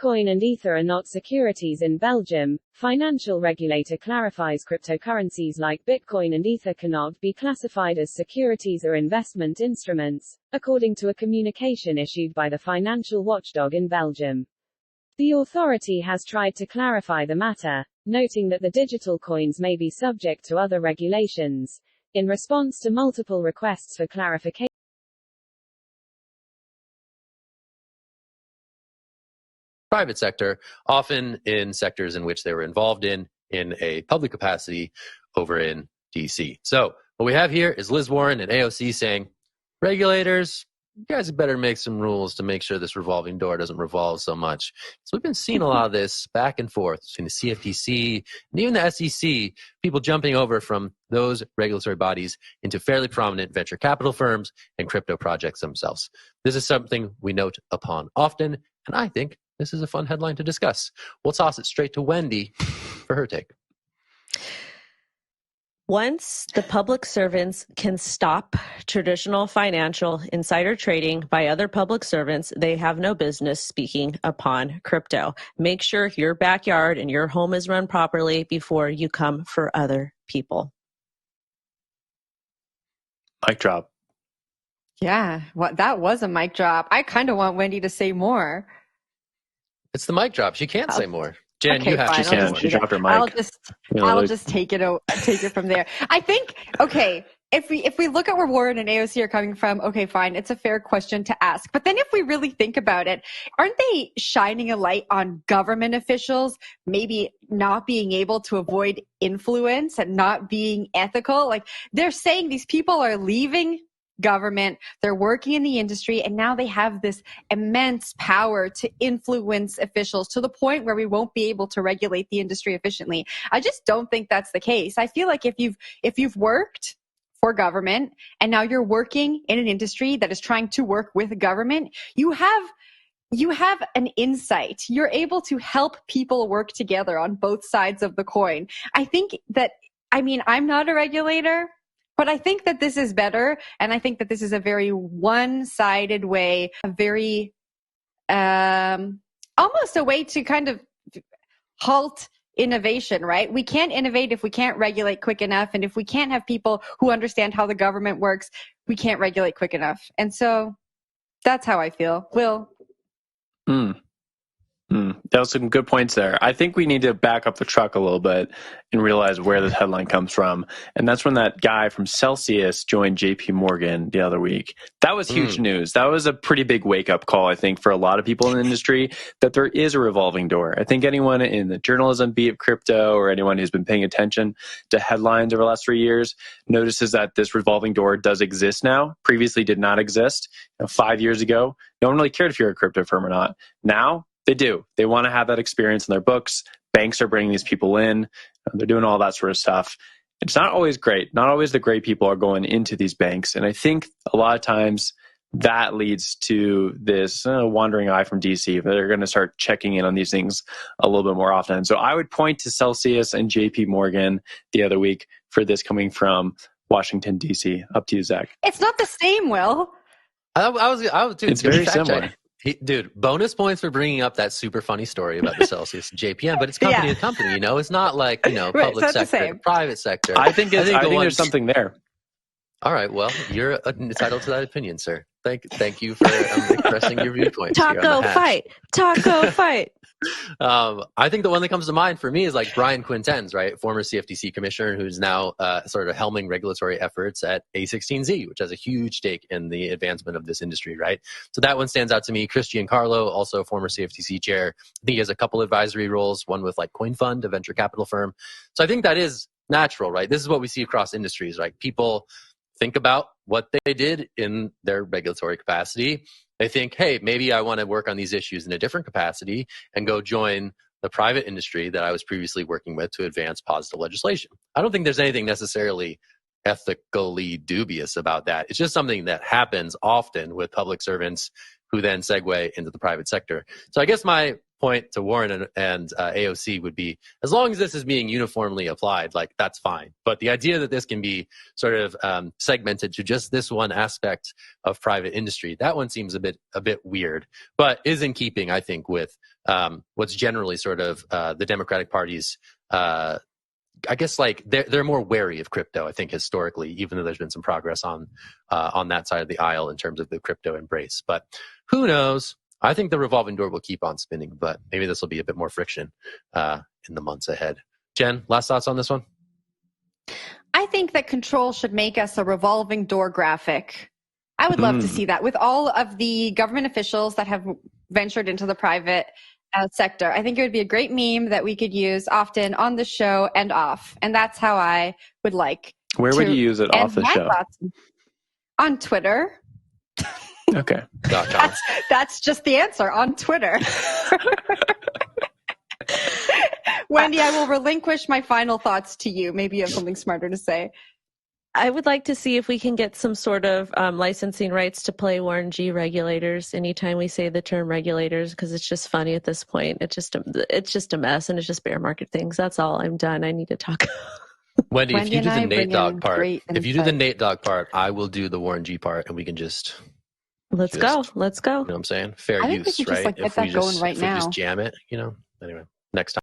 Bitcoin and Ether are not securities in Belgium. Financial regulator clarifies cryptocurrencies like Bitcoin and Ether cannot be classified as securities or investment instruments, according to a communication issued by the financial watchdog in Belgium. The authority has tried to clarify the matter, noting that the digital coins may be subject to other regulations. In response to multiple requests for clarification, private sector, often in sectors in which they were involved in a public capacity over in DC. So what we have here is Liz Warren and AOC saying, regulators, you guys better make some rules to make sure this revolving door doesn't revolve so much. So we've been seeing a lot of this back and forth between the CFTC and even the SEC, people jumping over from those regulatory bodies into fairly prominent venture capital firms and crypto projects themselves. This is something we note upon often, and I think this is a fun headline to discuss. We'll toss it straight to Wendy for her take. Once the public servants can stop traditional financial insider trading by other public servants, they have no business speaking upon crypto. Make sure your backyard and your home is run properly before you come for other people. Mic drop. Yeah, that was a mic drop. I kind of want Wendy to say more. It's the mic drop. She can't say more. Jen, okay, you have fine, to She can. She dropped her mic. I'll just take it from there. I think, okay, if we look at where Warren and AOC are coming from, okay, fine, it's a fair question to ask. But then if we really think about it, aren't they shining a light on government officials maybe not being able to avoid influence and not being ethical? Like, they're saying these people are leaving government, they're working in the industry, and now they have this immense power to influence officials to the point where we won't be able to regulate the industry efficiently. I just don't think that's the case. I feel like if you've worked for government and now you're working in an industry that is trying to work with government, you have an insight. You're able to help people work together on both sides of the coin. I think that, I mean, I'm not a regulator, but I think that this is better, and I think that this is a very one-sided way, a very almost a way to kind of halt innovation, right? We can't innovate if we can't regulate quick enough, and if we can't have people who understand how the government works, we can't regulate quick enough. And so that's how I feel. Will? That was some good points there. I think we need to back up the truck a little bit and realize where this headline comes from. And that's when that guy from Celsius joined JP Morgan the other week. That was huge news. That was a pretty big wake-up call, I think, for a lot of people in the industry, that there is a revolving door. I think anyone in the journalism beat of crypto, or anyone who's been paying attention to headlines over the last 3 years, notices that this revolving door does exist now. Previously did not exist. 5 years ago, no one really cared if you're a crypto firm or not. Now, they do. They want to have that experience in their books. Banks are bringing these people in. They're doing all that sort of stuff. It's not always great. Not always the great people are going into these banks. And I think a lot of times that leads to this wandering eye from DC. They're going to start checking in on these things a little bit more often. So I would point to Celsius and JP Morgan the other week for this coming from Washington, DC. Up to you, Zach. It's not the same, Will. I was dude, it's very similar. Dude, bonus points for bringing up that super funny story about the Celsius and JPM, but it's company to company, you know? It's not like, public sector, private sector. I think there's something there. All right, well, you're entitled to that opinion, sir. Thank you for expressing your viewpoint. Taco fight. I think the one that comes to mind for me is like Brian Quintenz, right? Former CFTC commissioner who's now sort of helming regulatory efforts at A16Z, which has a huge stake in the advancement of this industry, right? So that one stands out to me. Chris Giancarlo, also former CFTC chair. I think he has a couple advisory roles, one with like CoinFund, a venture capital firm. So I think that is natural, right? This is what we see across industries, right? People think about what they did in their regulatory capacity. They think, hey, maybe I want to work on these issues in a different capacity and go join the private industry that I was previously working with to advance positive legislation. I don't think there's anything necessarily ethically dubious about that. It's just something that happens often with public servants who then segue into the private sector. So I guess my point to Warren and AOC would be, as long as this is being uniformly applied, like that's fine. But the idea that this can be sort of segmented to just this one aspect of private industry, that one seems a bit weird, but is in keeping, I think, with what's generally sort of the Democratic Party's. I guess like they're more wary of crypto, I think, historically, even though there's been some progress on that side of the aisle in terms of the crypto embrace. But who knows? I think the revolving door will keep on spinning, but maybe this will be a bit more friction in the months ahead. Jen, last thoughts on this one? I think that Control should make us a revolving door graphic. I would love to see that with all of the government officials that have ventured into the private sector. I think it would be a great meme that we could use often on the show and off. And that's how I would like. Where would you use it off the show? On Twitter. Okay. That's just the answer, on Twitter. Wendy, I will relinquish my final thoughts to you. Maybe you have something smarter to say. I would like to see if we can get some sort of licensing rights to play Warren G regulators anytime we say the term regulators, because it's just funny at this point. It's just a mess, and it's just bear market things. That's all. I'm done. I need to talk. Wendy, if you do the Nate Dogg part, I will do the Warren G part, and we can just... Let's go. You know what I'm saying? Fair use, right? If we just get that going right now. If we just jam it, anyway, next time.